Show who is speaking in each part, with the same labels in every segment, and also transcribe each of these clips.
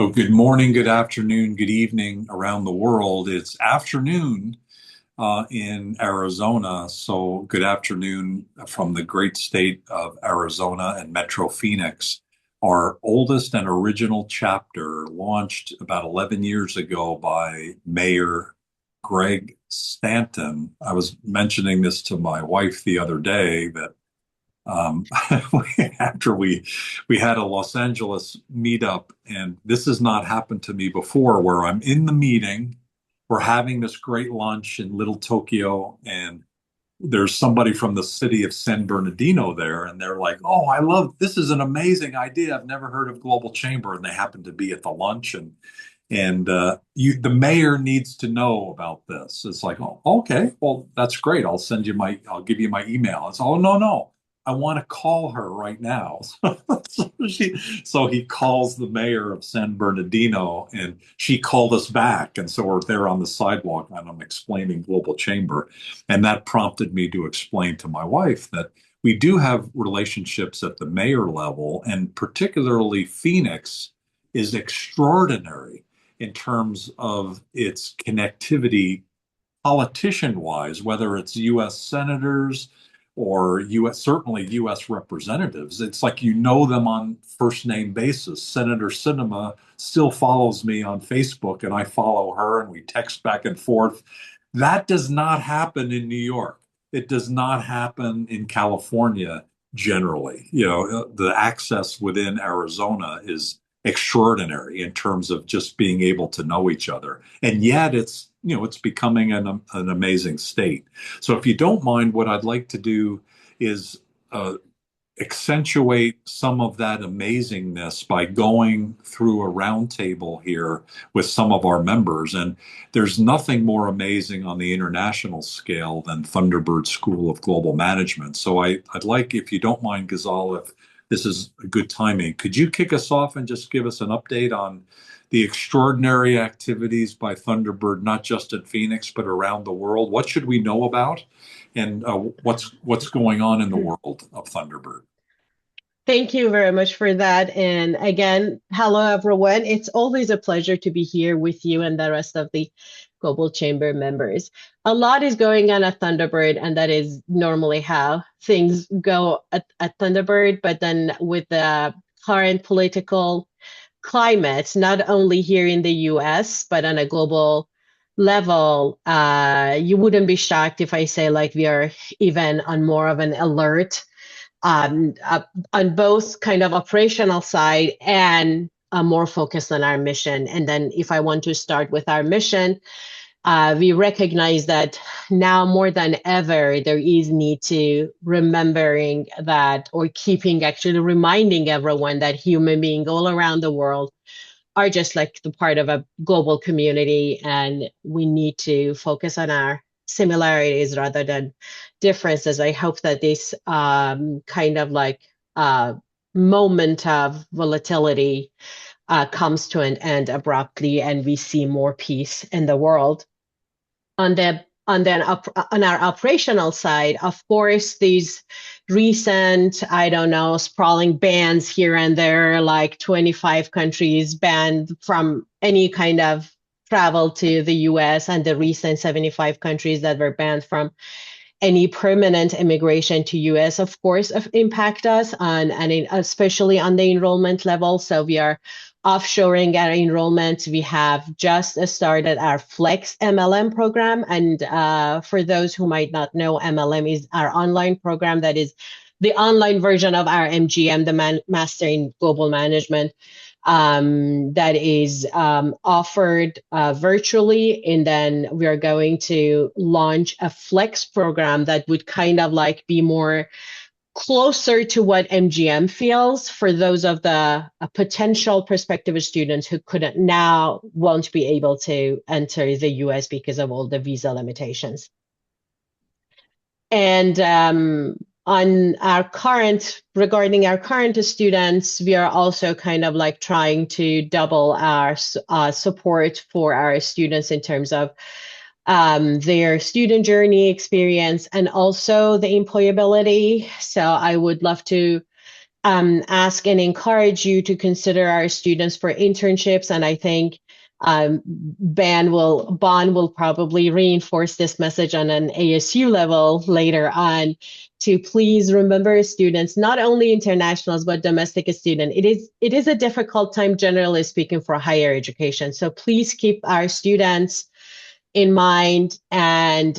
Speaker 1: Oh, good morning, good afternoon, good evening around the world. It's afternoon in Arizona. So, good afternoon from the great state of Arizona and Metro Phoenix. Our oldest and original chapter launched about 11 years ago by Mayor Greg Stanton. I was mentioning this to my wife the other day that um, after we had a Los Angeles meetup, and this has not happened to me before, where I'm in the meeting, we're having this great lunch in Little Tokyo, and there's somebody from the city of San Bernardino there, and they're like, "Oh, I love this is an amazing idea. I've never heard of Global Chamber," and they happen to be at the lunch, and the mayor needs to know about this. It's like, oh, okay, well, that's great. I'll give you my email. It's, oh, no, no, I want to call her right now. So so he calls the mayor of San Bernardino, and she called us back, and so we're there on the sidewalk, and I'm explaining Global Chamber, and that prompted me to explain to my wife that we do have relationships at the mayor level, and particularly Phoenix is extraordinary in terms of its connectivity politician wise, whether it's US senators or certainly US representatives. It's like you know them on first name basis. Senator Sinema still follows me on Facebook and I follow her and we text back and forth. That does not happen in New York. It does not happen in California generally. The access within Arizona is extraordinary in terms of just being able to know each other. And yet it's becoming an amazing state. So if you don't mind, what I'd like to do is accentuate some of that amazingness by going through a roundtable here with some of our members. And there's nothing more amazing on the international scale than Thunderbird School of Global Management. So I'd like, if you don't mind, Ghazal, if this is a good timing, could you kick us off and just give us an update on the extraordinary activities by Thunderbird, not just in Phoenix, but around the world? What should we know about? And what's going on in the world of Thunderbird?
Speaker 2: Thank you very much for that. And again, hello everyone. It's always a pleasure to be here with you and the rest of the Global Chamber members. A lot is going on at Thunderbird, and that is normally how things go at Thunderbird. But then with the current political climate, not only here in the US, but on a global level, you wouldn't be shocked if I say like we are even on more of an alert um, uh, on both kind of operational side and more focused on our mission. And then if I want to start with our mission, we recognize that now more than ever, there is need to remembering that or keeping actually reminding everyone that human beings all around the world are just like the part of a global community, and we need to focus on our similarities rather than differences. I hope that this kind of like uh, moment of volatility comes to an end abruptly, and we see more peace in the world. On our operational side, of course, these recent, I don't know, sprawling bans here and there, like 25 countries banned from any kind of travel to the US, and the recent 75 countries that were banned from any permanent immigration to US, of course, impact us on, and especially on the enrollment level. So we are offshoring our enrollment. We have just started our Flex MLM program. And for those who might not know, MLM is our online program that is the online version of our MGM, the Master in Global Management, that is offered virtually. And then we are going to launch a flex program that would kind of like be more closer to what MGM feels for those of the potential prospective students who couldn't now won't be able to enter the US because of all the visa limitations. And regarding our current students, we are also kind of like trying to double our support for our students in terms of their student journey experience and also the employability. So I would love to ask and encourage you to consider our students for internships. And I think Bon will probably reinforce this message on an ASU level later on to please remember students, not only internationals, but domestic students. It is a difficult time, generally speaking, for higher education. So please keep our students in mind. And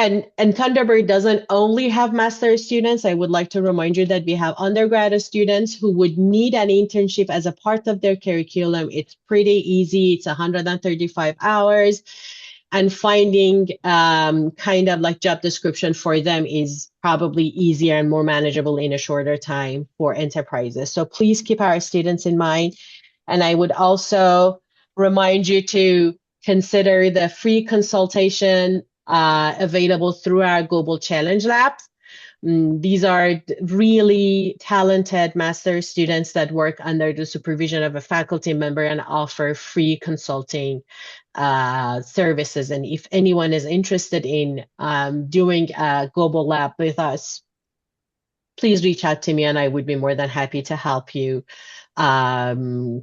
Speaker 2: and Thunderbird doesn't only have master's students. I would like to remind you that we have undergraduate students who would need an internship as a part of their curriculum. It's pretty easy. It's 135 hours. And finding kind of like job description for them is probably easier and more manageable in a shorter time for enterprises. So please keep our students in mind. And I would also remind you to consider the free consultation available through our Global Challenge Labs. These are really talented master's students that work under the supervision of a faculty member and offer free consulting services. And if anyone is interested in doing a global lab with us, please reach out to me and I would be more than happy to help you to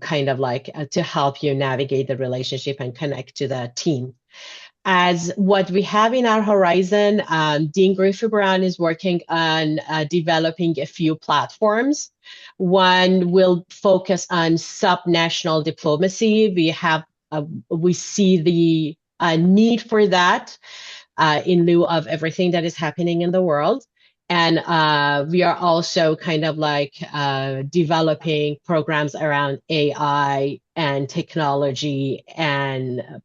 Speaker 2: help you navigate the relationship and connect to the team. As what we have in our horizon, Dean Griffey Brown is working on developing a few platforms. One will focus on subnational diplomacy. We see the need for that in lieu of everything that is happening in the world. And we are also developing programs around AI and technology and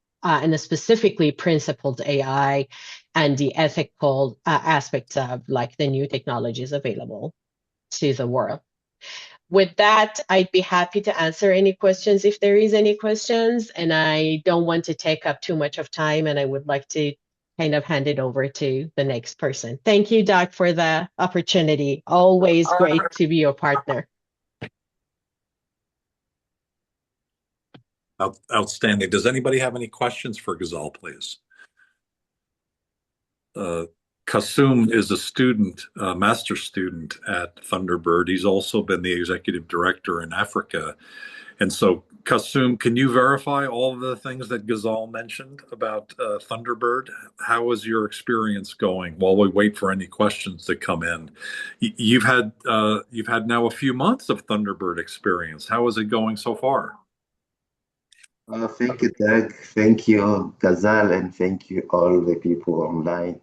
Speaker 2: specifically principled AI and the ethical aspects of like the new technologies available to the world. With that, I'd be happy to answer any questions if there is any questions, and I don't want to take up too much of time, and I would like to kind of hand it over to the next person. Thank you, Doc, for the opportunity. Always great to be your partner.
Speaker 1: Outstanding. Does anybody have any questions for Ghazal, please? Kasum is a student, a master student at Thunderbird. He's also been the executive director in Africa. And so, Kasum, can you verify all of the things that Ghazal mentioned about Thunderbird? How is your experience going while we wait for any questions to come in? You've had now a few months of Thunderbird experience. How is it going so far?
Speaker 3: Thank you, Doug. Thank you, Ghazal, and thank you all the people online.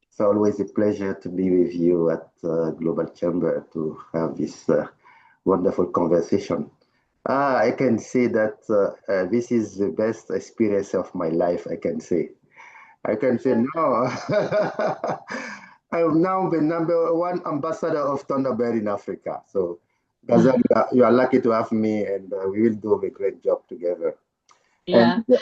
Speaker 3: It's always a pleasure to be with you at Global Chamber to have this wonderful conversation. I can say that this is the best experience of my life, I can say. I can say no. I'm now the number one ambassador of Thunderbird in Africa. So, Ghazal, you are lucky to have me, and we will do a great job together.
Speaker 2: Yeah.
Speaker 3: And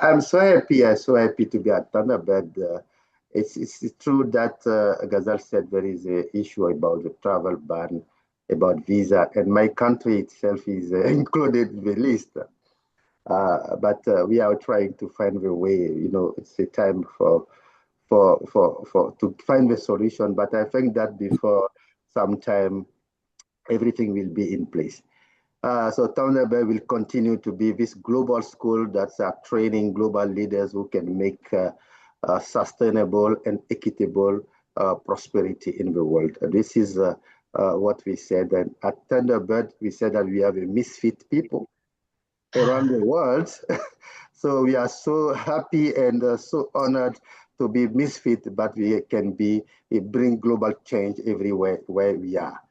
Speaker 3: I'm so happy. I'm so happy to be at Thunderbird. It's true that Ghazal said there is an issue about the travel ban, about visa, and my country itself is included in the list. But we are trying to find the way. You know, it's a time for to find the solution. But I think that before some time, everything will be in place. So Thunderbird will continue to be this global school that's training global leaders who can make sustainable and equitable prosperity in the world. This is what we said. And at Thunderbird, we said that we have a misfit people around the world. So we are so happy and so honored to be misfit, but we bring global change everywhere where we are.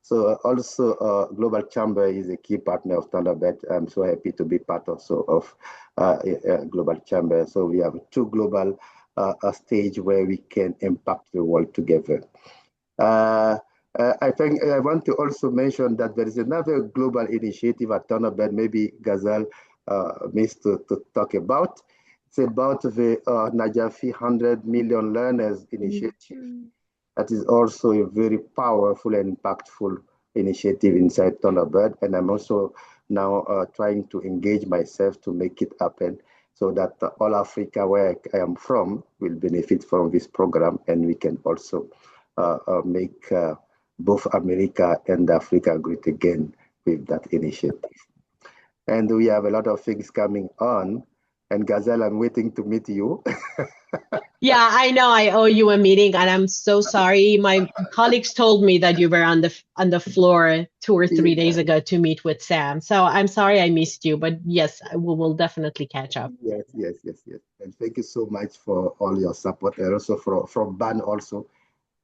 Speaker 3: So also Global Chamber is a key partner of Thunderbird. I'm so happy to be part also of Global Chamber. So we have two global stage where we can impact the world together. I think I want to also mention that there is another global initiative at Thunderbird, maybe Ghazal missed to talk about. It's about the Najafi 100 Million Learners Initiative. That is also a very powerful and impactful initiative inside Thunderbird. And I'm also now trying to engage myself to make it happen so that all Africa, where I am from, will benefit from this program. And we can also make both America and Africa great again with that initiative. And we have a lot of things coming on. And Gazelle, I'm waiting to meet you.
Speaker 2: Yeah, I know I owe you a meeting, and I'm so sorry. My colleagues told me that you were on the floor 2 or 3 days
Speaker 3: Yeah.
Speaker 2: ago to meet with Sam. So I'm sorry I missed you, but yes, we will definitely catch up.
Speaker 3: Yes, yes, yes, yes. And thank you so much for all your support, and also from Ban also.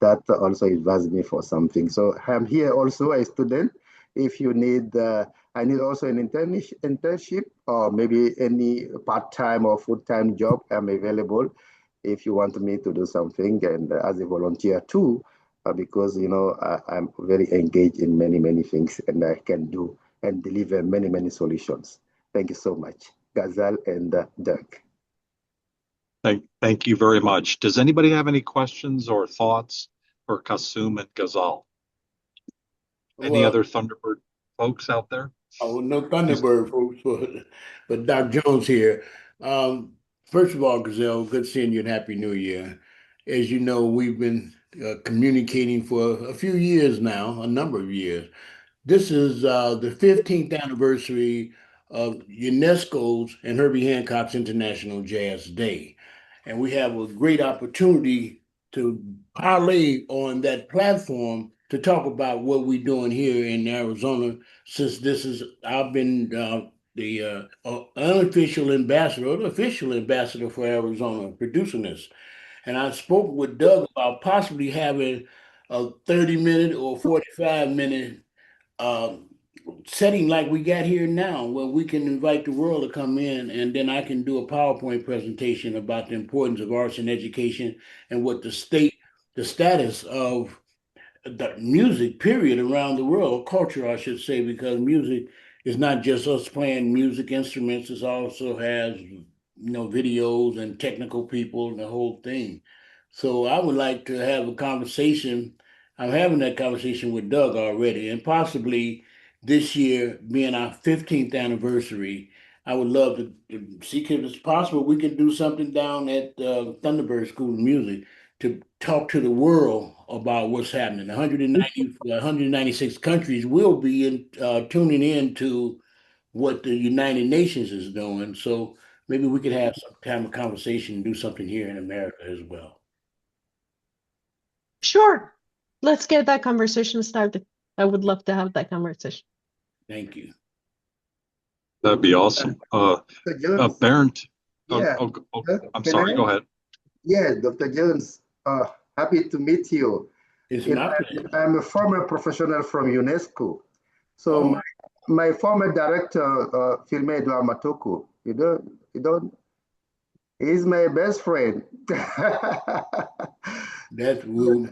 Speaker 3: That also advised me for something. So I'm here also a student. If you need, I need also an internship or maybe any part-time or full-time job, I'm available if you want me to do something and as a volunteer too, because, I'm very engaged in many, many things and I can do and deliver many, many solutions. Thank you so much, Gazal and Dirk.
Speaker 1: Thank you very much. Does anybody have any questions or thoughts for Kasum and Ghazal? Any
Speaker 4: Well,
Speaker 1: other Thunderbird folks out there?
Speaker 4: oh, no
Speaker 1: Just
Speaker 4: Thunderbird folks, but Doc Jones here. First of all, Gazelle, good seeing you and Happy New Year. As you know, we've been communicating for a few years now, a number of years. This is the 15th anniversary of UNESCO's and Herbie Hancock's International Jazz Day. And we have a great opportunity to parlay on that platform to talk about what we're doing here in Arizona, since I've been the unofficial ambassador, or the official ambassador for Arizona, producing this. And I spoke with Doug about possibly having a 30-minute or 45-minute um, setting like we got here now, where we can invite the world to come in, and then I can do a PowerPoint presentation about the importance of arts and education and what the status of the music, period, around the world, culture, I should say, because music is not just us playing music instruments, it also has, videos and technical people and the whole thing. So I would like to have a conversation. I'm having that conversation with Doug already, and possibly this year being our 15th anniversary, I would love to see if it's possible we can do something down at Thunderbird School of Music to talk to the world about what's happening. 196 countries will be tuning in to what the United Nations is doing. So maybe we could have some kind of conversation and do something here in America as well.
Speaker 2: Sure. Let's get that conversation started. I would love to have that conversation.
Speaker 4: Thank you.
Speaker 1: that'd be awesome.
Speaker 3: Dr. Jones,
Speaker 1: Bernd,
Speaker 3: yeah,
Speaker 1: I'm
Speaker 3: can
Speaker 1: sorry.
Speaker 3: I?
Speaker 1: Go ahead.
Speaker 3: Yeah, Dr. Jones, happy to meet you.
Speaker 4: It's
Speaker 3: You know,
Speaker 4: my pleasure.
Speaker 3: I'm a former professional from UNESCO. So
Speaker 4: Oh,
Speaker 3: my former director, Firme Edouard Matoko, he's my best friend.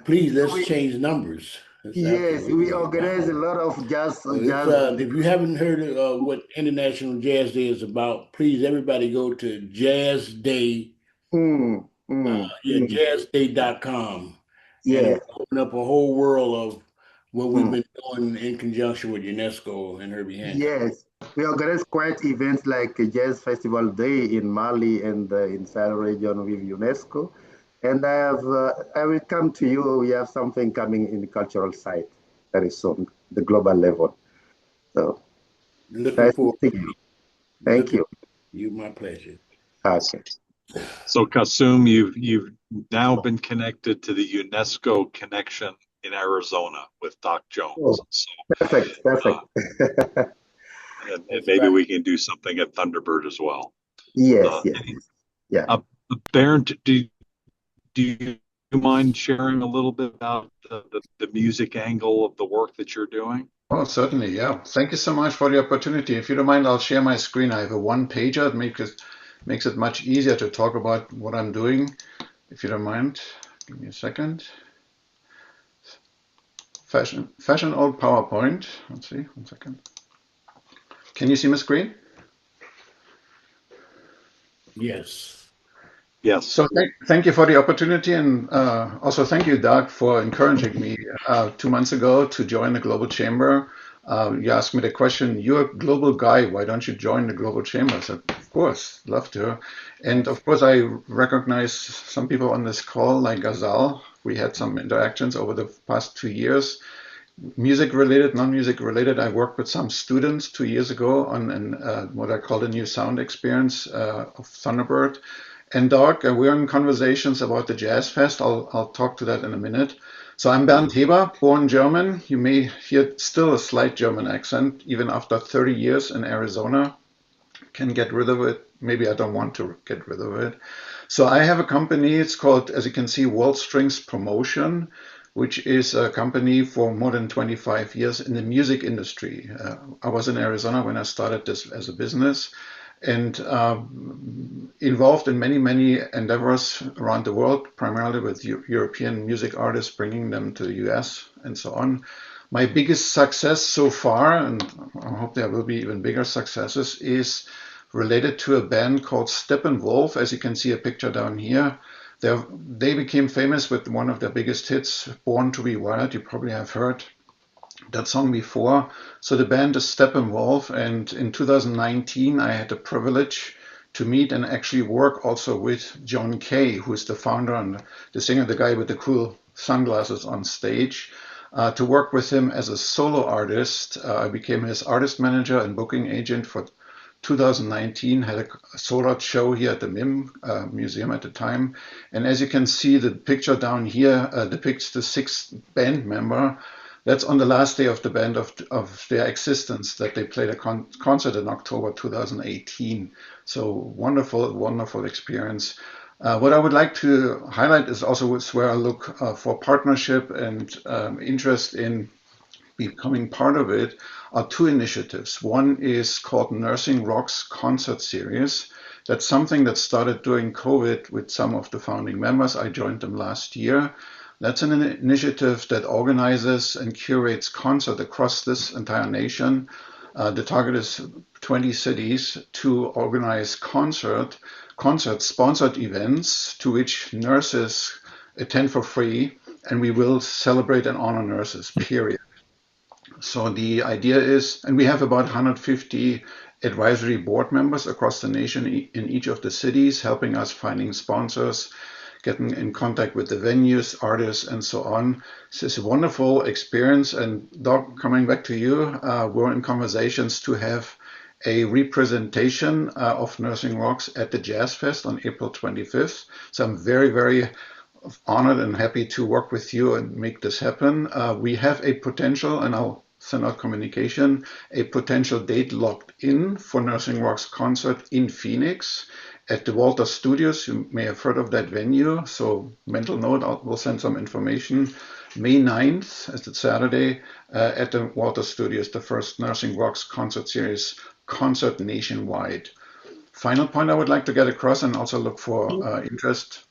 Speaker 4: please let's
Speaker 3: We,
Speaker 4: change numbers. That's
Speaker 3: yes, we
Speaker 4: absolutely
Speaker 3: organize a
Speaker 4: fine.
Speaker 3: lot of
Speaker 4: Well,
Speaker 3: jazz.
Speaker 4: if you haven't heard of what International Jazz Day is about, please everybody go to Jazz Day,
Speaker 3: Mm, mm, mm,
Speaker 4: jazzday.com, and it
Speaker 3: yeah.
Speaker 4: will open up a whole world of what we've
Speaker 3: Mm.
Speaker 4: been doing in conjunction with UNESCO and Herbie Hancock.
Speaker 3: Yes, we organize quite events like a Jazz Festival Day in Mali and in Sahel region with UNESCO. And I will come to you. We have something coming in the cultural side very soon, the global level. So
Speaker 4: Looking
Speaker 3: nice
Speaker 4: forward
Speaker 3: meeting you.
Speaker 4: to
Speaker 3: Thank
Speaker 4: looking
Speaker 3: you.
Speaker 4: you, my pleasure.
Speaker 3: Okay.
Speaker 1: So Kasum, you've now been connected to the UNESCO connection in Arizona with Doc
Speaker 3: Oh,
Speaker 1: Jones. So
Speaker 3: perfect,
Speaker 1: uh,
Speaker 3: perfect.
Speaker 1: and
Speaker 4: That's
Speaker 1: maybe
Speaker 4: right.
Speaker 1: we can do something at Thunderbird as well.
Speaker 3: Yes,
Speaker 1: Uh,
Speaker 3: yes, yes. Yeah.
Speaker 1: uh, Bernd, do you mind sharing a little bit about the music angle of the work that you're doing?
Speaker 5: Oh, certainly. Yeah. Thank you so much for the opportunity. If you don't mind, I'll share my screen. I have a one pager. Makes it much easier to talk about what I'm doing. If you don't mind, give me a second. Fashion old PowerPoint. Let's see, one second. Can you see my screen?
Speaker 4: Yes.
Speaker 1: Yes.
Speaker 5: So thank you for the opportunity, and also thank you, Doug, for encouraging me 2 months ago to join the Global Chamber. You asked me the question, "You're a global guy. Why don't you join the Global Chamber?" I said, "Of course, love to." And of course, I recognize some people on this call, like Gazal. We had some interactions over the past 2 years, Music related, non-music related. I worked with some students 2 years ago on what I call the new sound experience of Thunderbird. And Doc, we're in conversations about the Jazz Fest. I'll talk to that in a minute. So I'm Bernd Heber, born German. You may hear still a slight German accent, even after 30 years in Arizona. Can get rid of it. Maybe I don't want to get rid of it. So I have a company. It's called, as you can see, World Strings Promotion, which is a company for more than 25 years in the music industry. I was in Arizona when I started this as a business, and involved in many, many endeavors around the world, primarily with European music artists, bringing them to the US and so on. My biggest success so far, and I hope there will be even bigger successes, is related to a band called Steppenwolf. As you can see a picture down here. They became famous with one of their biggest hits, Born to be Wild. You probably have heard that song before. So the band is Steppenwolf, and in 2019 I had the privilege to meet and actually work also with John Kay, who is the founder and the singer, the guy with the cool sunglasses on stage. To work with him as a solo artist, I became his artist manager and booking agent for 2019, had a sold out show here at the MIM museum at the time. And as you can see, the picture down here depicts the sixth band member. That's on the last day of the band of their existence that they played a concert in October 2018. So wonderful, wonderful experience. What I would like to highlight is also where I look for partnership and interest in becoming part of it are two initiatives. One is called Nursing Rocks Concert Series. That's something that started during COVID with some of the founding members. I joined them last year. That's an initiative that organizes and curates concert across this entire nation. The target is 20 cities to organize concert sponsored events to which nurses attend for free, and we will celebrate and honor nurses, period. So the idea is, and we have about 150 advisory board members across the nation in each of the cities, helping us finding sponsors, getting in contact with the venues, artists, and so on. So it's a wonderful experience. And Doc, coming back to you, we're in conversations to have a representation of Nursing Rocks at the Jazz Fest on April 25th. So I'm very, very honored and happy to work with you and make this happen. We have a potential, and I'll send out communication, a potential date locked in for Nursing Rocks concert in Phoenix at the Walter Studios. You may have heard of that venue. So mental note, we'll send some information. May 9th, as it's Saturday, at the Walter Studios, the first Nursing Rocks concert series concert nationwide. Final point I would like to get across and also look for interest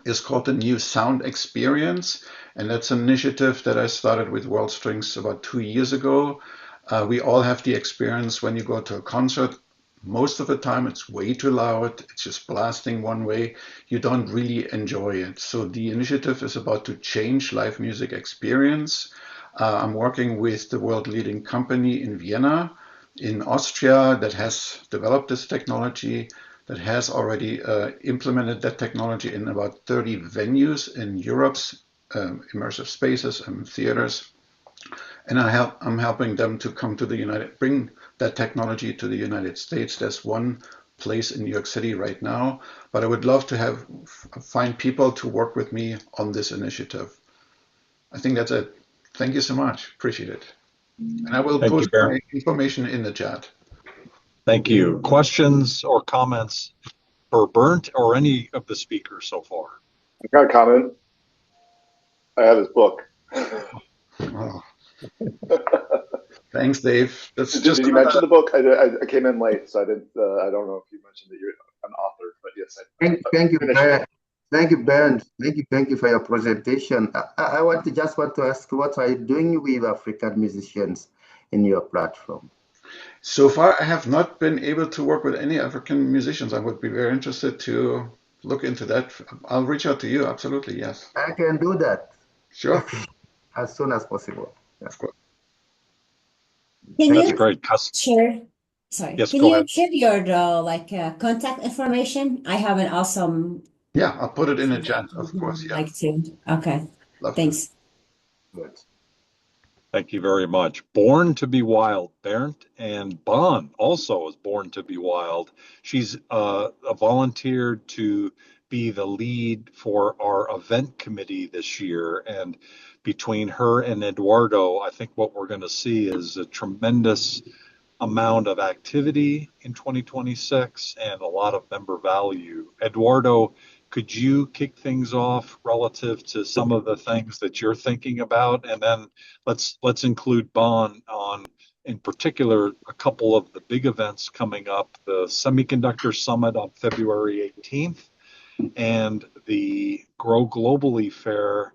Speaker 5: is called the New Sound Experience. And that's an initiative that I started with World Strings about 2 years ago. We all have the experience when you go to a concert. Most of the time, it's way too loud. It's just blasting one way. You don't really enjoy it. So the initiative is about to change live music experience. I'm working with the world leading company in Vienna, in Austria, that has developed this technology, that has already implemented that technology in about 30 venues in Europe's immersive spaces and theaters. And I'm helping them to come to bring that technology to the United States. There's one place in New York City right now, but I would love to find people to work with me on this initiative. I think that's it. Thank you so much. Appreciate it. And I will
Speaker 1: Thank you,
Speaker 5: post
Speaker 1: Bernd.
Speaker 5: my information in the chat.
Speaker 1: Thank you. Questions or comments for Bernd or any of the speakers so far?
Speaker 6: I got a comment. I have his book.
Speaker 5: Oh. Thanks, Dave. That's
Speaker 6: Did
Speaker 5: just
Speaker 6: you mention the book? I came in late, so I didn't. I don't know if you mentioned that you're an author, but yes.
Speaker 3: Thank you, Bernd. Thank you, Bernd. Thank you for your presentation. I want to ask, what are you doing with African musicians in your platform?
Speaker 5: So far, I have not been able to work with any African musicians. I would be very interested to look into that. I'll reach out to you. Absolutely, yes.
Speaker 3: I can do that.
Speaker 5: Sure.
Speaker 3: As soon as possible. Yeah.
Speaker 5: Of course.
Speaker 7: Can
Speaker 1: That's
Speaker 7: you
Speaker 1: great.
Speaker 7: share? Sorry.
Speaker 1: Yes,
Speaker 7: Can
Speaker 1: go
Speaker 7: you
Speaker 1: ahead.
Speaker 7: share your contact information? I have an awesome.
Speaker 5: Yeah, I'll put it in the chat. Of course. Yeah.
Speaker 7: Like to. Okay.
Speaker 5: Love to.
Speaker 7: Thanks.
Speaker 3: Good.
Speaker 1: Thank you very much. Born to be Wild, Bernd, and Bon also is Born to be Wild. She's volunteered to be the lead for our event committee this year. And between her and Eduardo, I think what we're going to see is a tremendous amount of activity in 2026 and a lot of member value. Eduardo, could you kick things off relative to some of the things that you're thinking about? And then let's include Bon on, in particular, a couple of the big events coming up, the Semiconductor Summit on February 18th and the Grow Globally Fair,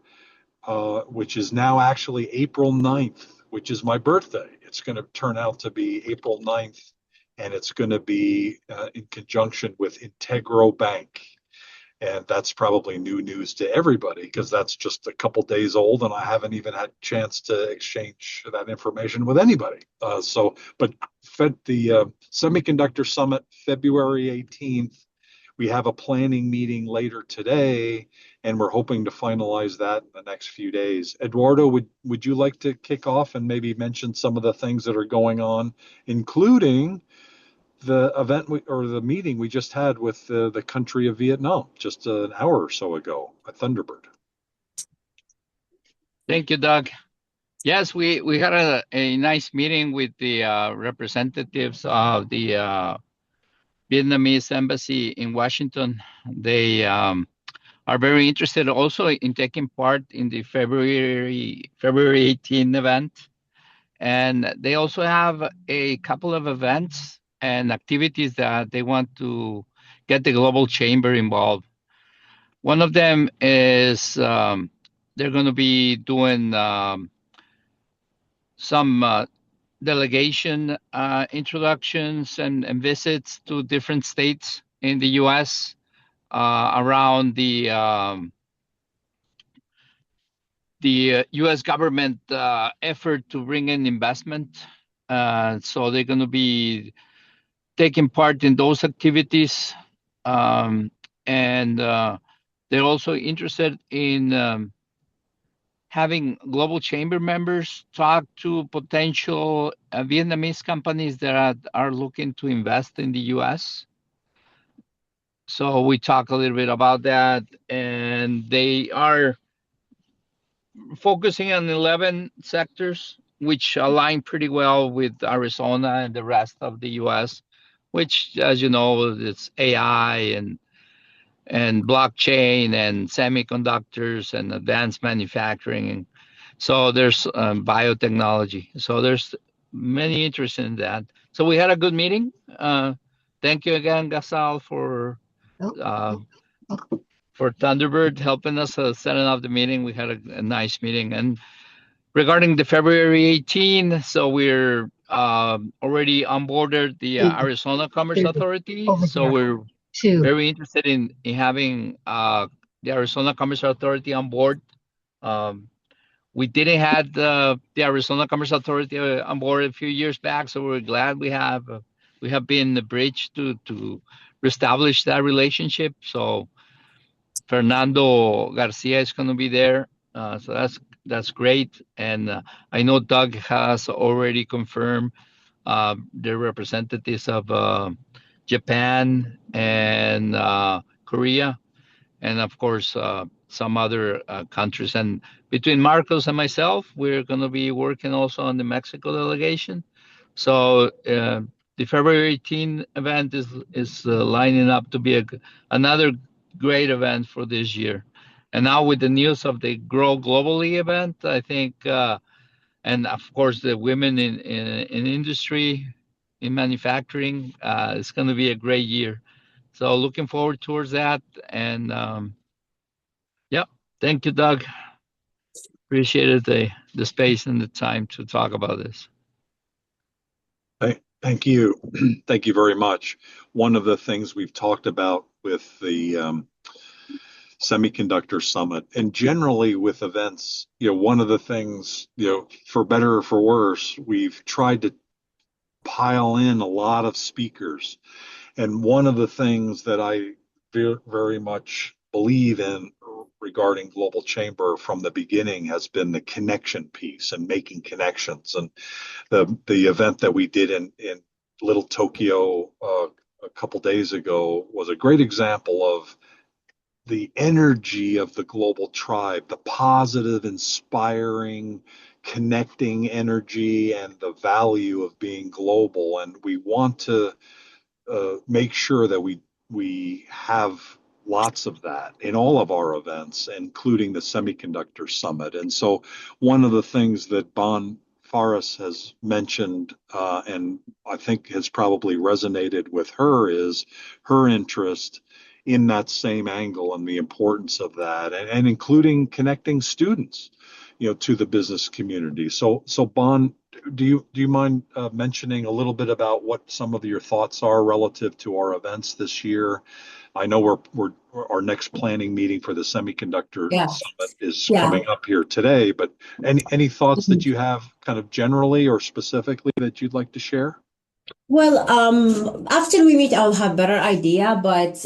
Speaker 1: which is now actually April 9th, which is my birthday. It's going to turn out to be April 9th, and it's going to be in conjunction with Integro Bank. And that's probably new news to everybody because that's just a couple days old, and I haven't even had a chance to exchange that information with anybody. But the Semiconductor Summit, February 18th, we have a planning meeting later today, and we're hoping to finalize that in the next few days. Eduardo, would you like to kick off and maybe mention some of the things that are going on, including the event or the meeting we just had with the country of Vietnam just an hour or so ago at Thunderbird?
Speaker 8: Thank you, Doug. Yes, we had a nice meeting with the representatives of the Vietnamese embassy in Washington. They are very interested also in taking part in the February 18 event. And they also have a couple of events and activities that they want to get the Global Chamber involved. One of them is they're going to be doing some delegation introductions and visits to different states in the U.S. Around the U.S. government effort to bring in investment. So they're going to be taking part in those activities. And they're also interested in having global chamber members talk to potential Vietnamese companies that are looking to invest in the U.S. So we talk a little bit about that, and they are focusing on 11 sectors, which align pretty well with Arizona and the rest of the U.S., which, as you know, it's AI and blockchain and semiconductors and advanced manufacturing. So there's biotechnology. So there's many interests in that. So we had a good meeting. Thank you again, Gasal, for Thunderbird helping us setting up the meeting. We had a nice meeting. And regarding the February 18, so we're already onboarded the Arizona Commerce Authority. So we're very interested in having the Arizona Commerce Authority on board. We didn't have the Arizona Commerce Authority on board a few years back, so we're glad we have been the bridge to reestablish that relationship. So Fernando Garcia is going to be there, so that's great. And I know Doug has already confirmed the representatives of Japan and Korea, and of course some other countries. And between Marcos and myself, we're going to be working also on the Mexico delegation. So the February 18 event is lining up to be another great event for this year. And now with the news of the Grow Globally event, I think, and of course the women in industry, in manufacturing, it's going to be a great year. So looking forward towards that. And yeah, thank you, Doug. Appreciated the space and the time to talk about this.
Speaker 1: Thank you. Thank you very much. One of the things we've talked about with the Semiconductor Summit and generally with events, one of the things, for better or for worse, we've tried to pile in a lot of speakers. And one of the things that I very much believe in regarding Global Chamber from the beginning has been the connection piece and making connections. And the event that we did in Little Tokyo a couple days ago was a great example of the energy of the global tribe, the positive, inspiring, connecting energy, and the value of being global. And we want to make sure that we have lots of that in all of our events, including the Semiconductor Summit. And so, one of the things that Bon Faris has mentioned, and I think has probably resonated with her, is her interest in that same angle and the importance of that, and including connecting students, to the business community. So Bon, do you mind mentioning a little bit about what some of your thoughts are relative to our events this year? I know we're our next planning meeting for the Semiconductor
Speaker 7: Yeah.
Speaker 1: Summit is
Speaker 7: Yeah.
Speaker 1: coming up here today, but any thoughts that you have kind of generally or specifically that you'd like to share?
Speaker 7: Well, after we meet, I'll have better idea. But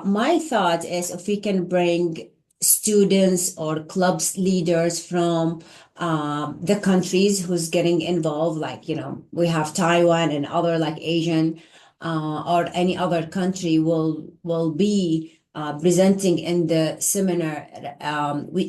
Speaker 7: my thought is if we can bring students or clubs leaders from the countries who's getting involved, like we have Taiwan and other like Asian or any other country will be presenting in the seminar.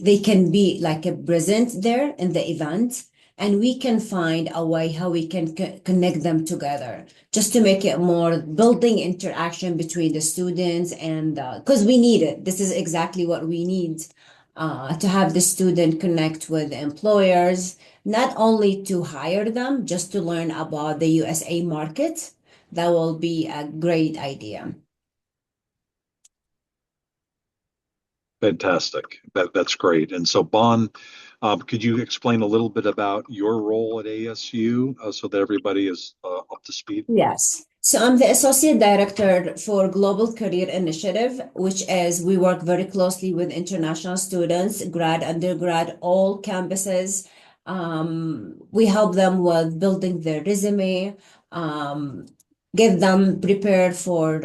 Speaker 7: They can be like a present there in the event, and we can find a way how we can connect them together just to make it more building interaction between the students. And because we need it, this is exactly what we need, to have the student connect with the employers, not only to hire them, just to learn about the USA market. That will be a great idea.
Speaker 1: Fantastic. That's great. And so, Bon, could you explain a little bit about your role at ASU so that everybody is up to speed?
Speaker 7: Yes. So I'm the Associate Director for Global Career Initiative, which is we work very closely with international students, grad, undergrad, all campuses. We help them with building their resume, get them prepared for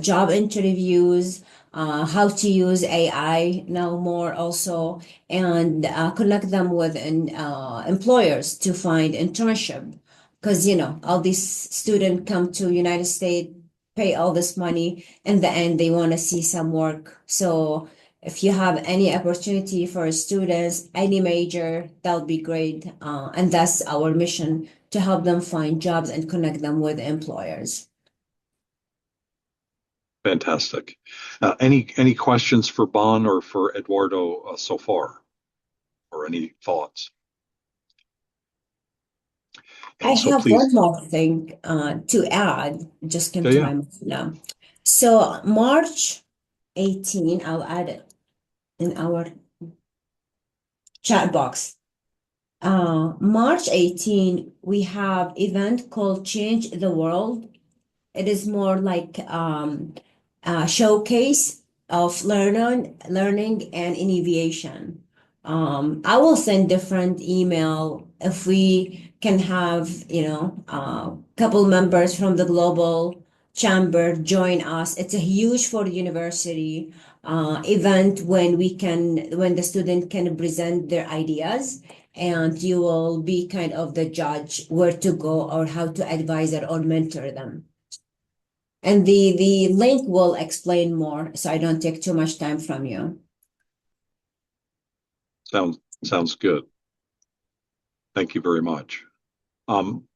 Speaker 7: job interviews, how to use AI now more also, and connect them with employers to find internship. Because all these students come to United States, pay all this money, in the end they want to see some work. So if you have any opportunity for students, any major, that'll be great. And that's our mission, to help them find jobs and connect them with employers.
Speaker 1: Fantastic. Any questions for Bon or for Eduardo so far, or any thoughts?
Speaker 7: I
Speaker 1: And so,
Speaker 7: have
Speaker 1: please.
Speaker 7: one more thing to add, just came
Speaker 1: Yeah,
Speaker 7: to
Speaker 1: yeah.
Speaker 7: my mind now. So March 18, I'll add it in our chat box. March 18, we have event called Change the World. It is more like a showcase of learning and innovation. I will send different email if we can have, a couple members from the global chamber join us. It's a huge for the university event when the student can present their ideas, and you will be kind of the judge where to go or how to advise or mentor them. And the link will explain more, so I don't take too much time from you.
Speaker 1: Sounds good. Thank you very much.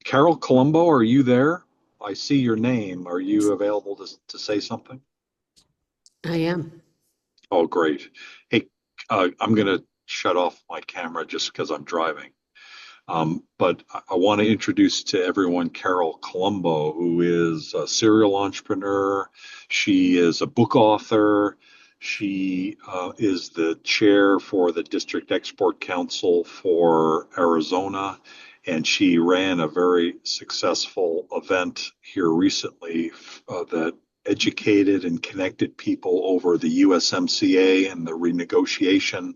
Speaker 1: Carol Colombo, are you there? I see your name. Are you available to say something?
Speaker 9: I am.
Speaker 1: Oh, great. Hey, I'm going to shut off my camera just because I'm driving. But I want to introduce to everyone Carol Colombo, who is a serial entrepreneur. She is a book author. She is the chair for the District Export Council for Arizona, and she ran a very successful event here recently that educated and connected people over the USMCA and the renegotiation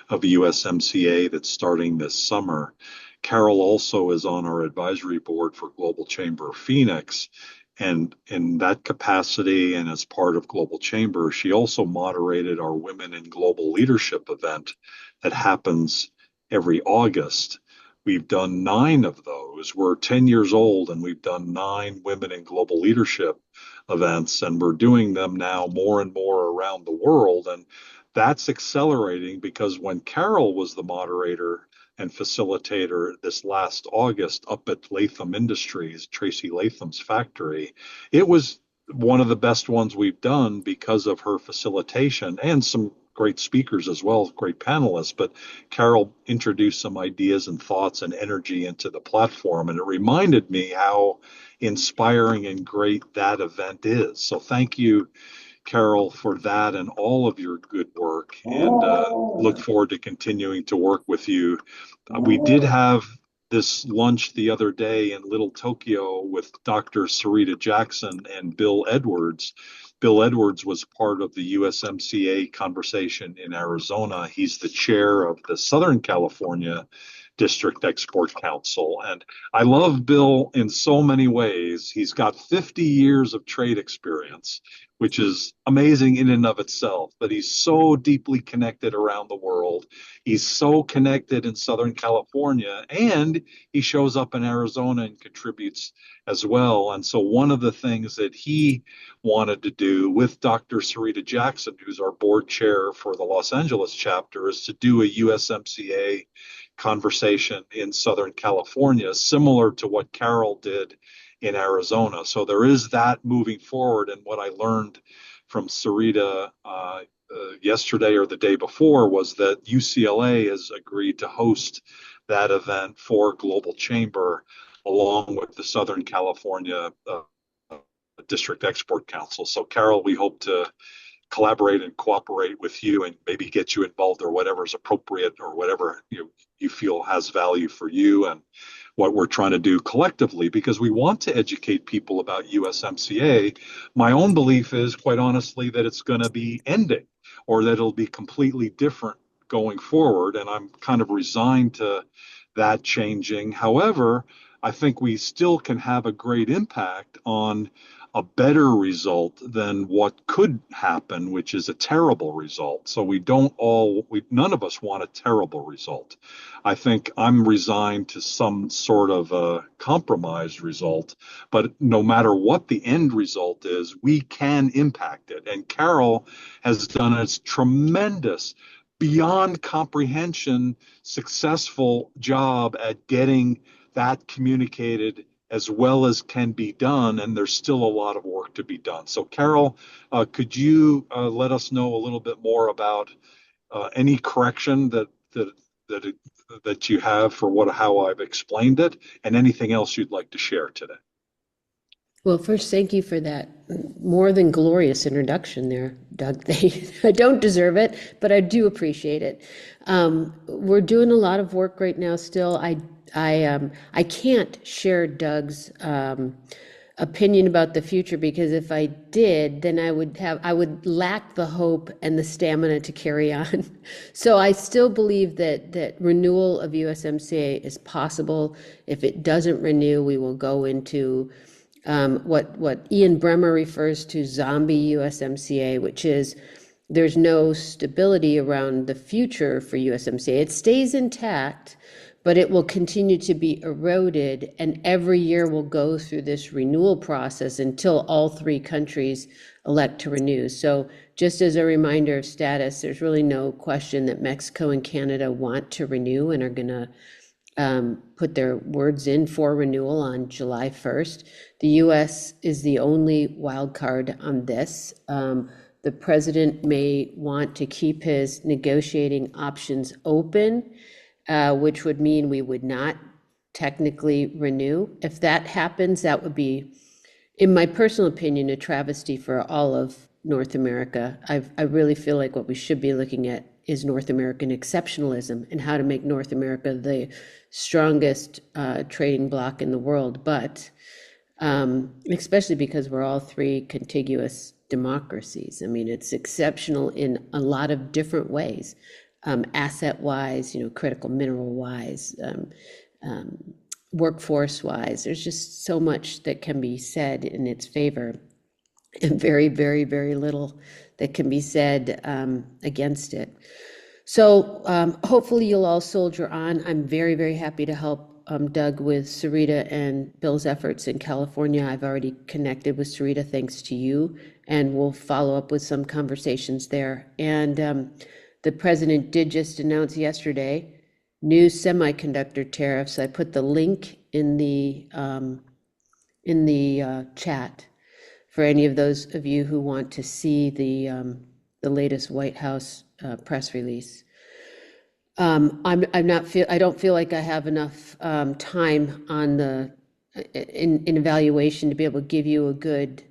Speaker 1: of the USMCA that's starting this summer. Carol also is on our advisory board for Global Chamber of Phoenix, And in that capacity and as part of Global Chamber, she also moderated our Women in Global Leadership event that happens every August. We've done 9 of those. We're 10 years old and we've done 9 Women in Global Leadership events, and we're doing them now more and more around the world. And that's accelerating because when Carol was the moderator and facilitator this last August up at Latham Industries, Tracy Latham's factory, it was one of the best ones we've done because of her facilitation and some great speakers as well, great panelists. But Carol introduced some ideas and thoughts and energy into the platform, and it reminded me how inspiring and great that event is. So thank you, Carol, for that and all of your good work, and look forward to continuing to work with you. We did have this lunch the other day in Little Tokyo with Dr. Sarita Jackson and Bill Edwards. Bill Edwards was part of the USMCA conversation in Arizona. He's the chair of the Southern California District Export Council. And I love Bill in so many ways. He's got 50 years of trade experience, which is amazing in and of itself, but he's so deeply connected around the world. He's so connected in Southern California, and he shows up in Arizona and contributes as well. And so one of the things that he wanted to do with Dr. Sarita Jackson, who's our board chair for the Los Angeles chapter, is to do a USMCA conversation in Southern California, similar to what Carol did in Arizona. So there is that moving forward. And what I learned from Sarita yesterday or the day before was that UCLA has agreed to host that event for Global Chamber along with the Southern California District Export Council. So Carol, we hope to collaborate and cooperate with you and maybe get you involved or whatever is appropriate or whatever you feel has value for you and what we're trying to do collectively, because we want to educate people about USMCA. My own belief is, quite honestly, that it's going to be ending or that it'll be completely different going forward. And I'm kind of resigned to that changing. However, I think we still can have a great impact on a better result than what could happen, which is a terrible result. So none of us want a terrible result. I think I'm resigned to some sort of a compromised result, but no matter what the end result is, we can impact it. And Carol has done a tremendous, beyond comprehension, successful job at getting that communicated as well as can be done, and there's still a lot of work to be done. So Carol, could you let us know a little bit more about any correction that you have for how I've explained it, and anything else you'd like to share today?
Speaker 9: Well, first, thank you for that more than glorious introduction there, Doug. I don't deserve it, but I do appreciate it. We're doing a lot of work right now still. I can't share Doug's opinion about the future, because if I did, then I would lack the hope and the stamina to carry on. So I still believe that renewal of USMCA is possible. If it doesn't renew, we will go into what Ian Bremmer refers to zombie USMCA, which is there's no stability around the future for USMCA. It stays intact, but it will continue to be eroded, and every year we'll go through this renewal process until all 3 countries elect to renew. So just as a reminder of status, there's really no question that Mexico and Canada want to renew and are going to put their words in for renewal on July 1st. The US is the only wild card on this. The president may want to keep his negotiating options open, which would mean we would not technically renew. If that happens, that would be, in my personal opinion, a travesty for all of North America. I really feel like what we should be looking at is North American exceptionalism and how to make North America the strongest trading bloc in the world. But especially because we're all 3 contiguous democracies. I mean, it's exceptional in a lot of different ways, asset-wise, critical mineral-wise, workforce wise. There's just so much that can be said in its favor, and very, very, very little that can be said against it. So hopefully you'll all soldier on. I'm very, very happy to help Doug with Sarita and Bill's efforts in California. I've already connected with Sarita thanks to you, and we'll follow up with some conversations there. And the president did just announce yesterday new semiconductor tariffs. I put the link in the chat for any of those of you who want to see the latest White House press release. I don't feel like I have enough time on the in evaluation to be able to give you a good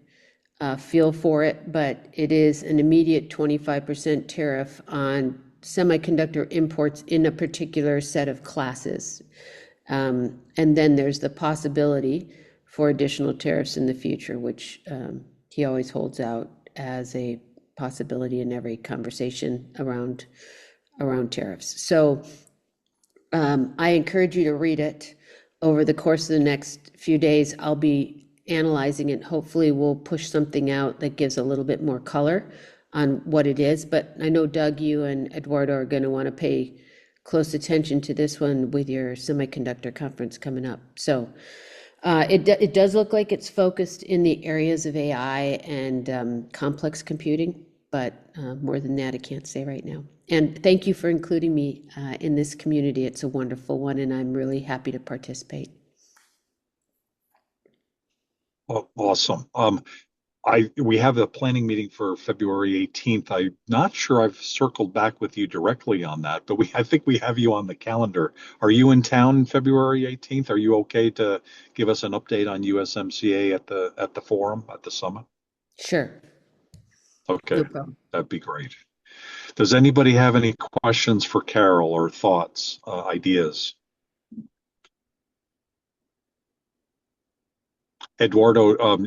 Speaker 9: feel for it, but it is an immediate 25% tariff on semiconductor imports in a particular set of classes. And then there's the possibility for additional tariffs in the future, which he always holds out as a possibility in every conversation around tariffs. So I encourage you to read it over the course of the next few days. I'll be analyzing it. Hopefully we'll push something out that gives a little bit more color on what it is. But I know Doug, you and Eduardo are going to want to pay close attention to this one with your semiconductor conference coming up. So it does look like it's focused in the areas of AI and complex computing, but more than that, I can't say right now. And thank you for including me in this community. It's a wonderful one, and I'm really happy to participate.
Speaker 1: Oh, awesome. We have a planning meeting for February 18th. I'm not sure I've circled back with you directly on that, but I think we have you on the calendar. Are you in town February 18th? Are you okay to give us an update on USMCA at the forum, at the summit?
Speaker 9: Sure.
Speaker 1: Okay,
Speaker 9: No problem.
Speaker 1: that'd be great. Does anybody have any questions for Carol or thoughts, ideas? Eduardo,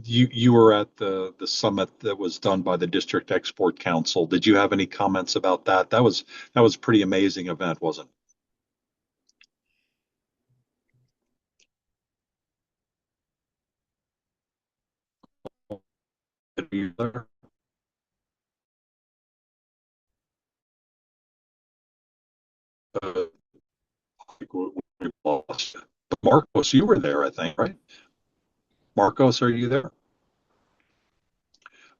Speaker 1: you were at the summit that was done by the District Export Council. Did you have any comments about that? That was a pretty amazing event, wasn't it? Were you there? We lost it. Marcos, you were there, I think, right? Marcos, are you there?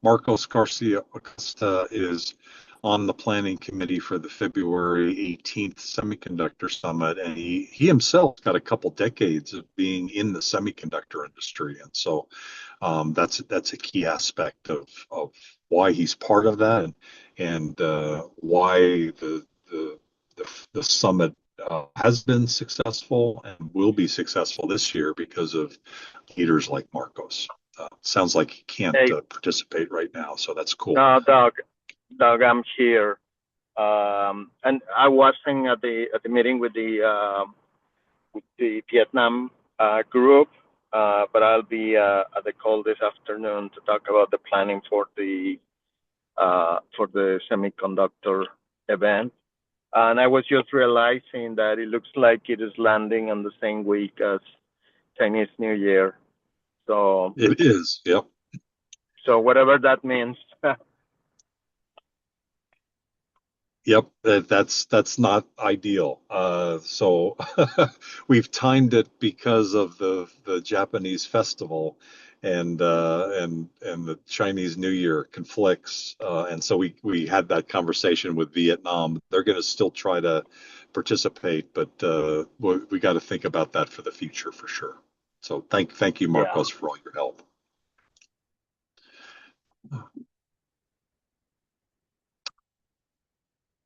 Speaker 1: Marcos Garcia Acosta is on the planning committee for the February 18th Semiconductor Summit, and he himself got a couple decades of being in the semiconductor industry, and so that's a key aspect of why he's part of that, and why the summit has been successful and will be successful this year because of leaders like Marcos. Sounds like he can't
Speaker 10: Hey,
Speaker 1: participate right now, so that's cool.
Speaker 10: no, Doug, I'm here, and I was at the meeting with the Vietnam group, but I'll be at the call this afternoon to talk about the planning for the semiconductor event. And I was just realizing that it looks like it is landing on the same week as Chinese New Year. So
Speaker 1: It is, yep.
Speaker 10: So whatever that means.
Speaker 1: Yep, that's not ideal. So we've timed it because of the Japanese festival and the Chinese New Year conflicts, and so we had that conversation with Vietnam. They're going to still try to participate, but we got to think about that for the future for sure. So thank you, Marcos, for all your help.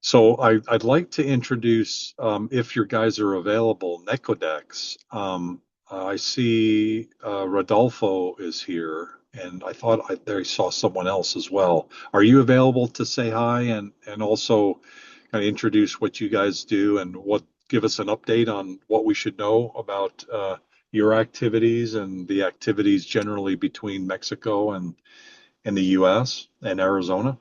Speaker 1: So I'd like to introduce, if your guys are available, Necodex. I see Rodolfo is here, and I thought I saw someone else as well. Are you available to say hi and also kind of introduce what you guys do and give us an update on what we should know about your activities and the activities generally between Mexico and the U.S. and Arizona?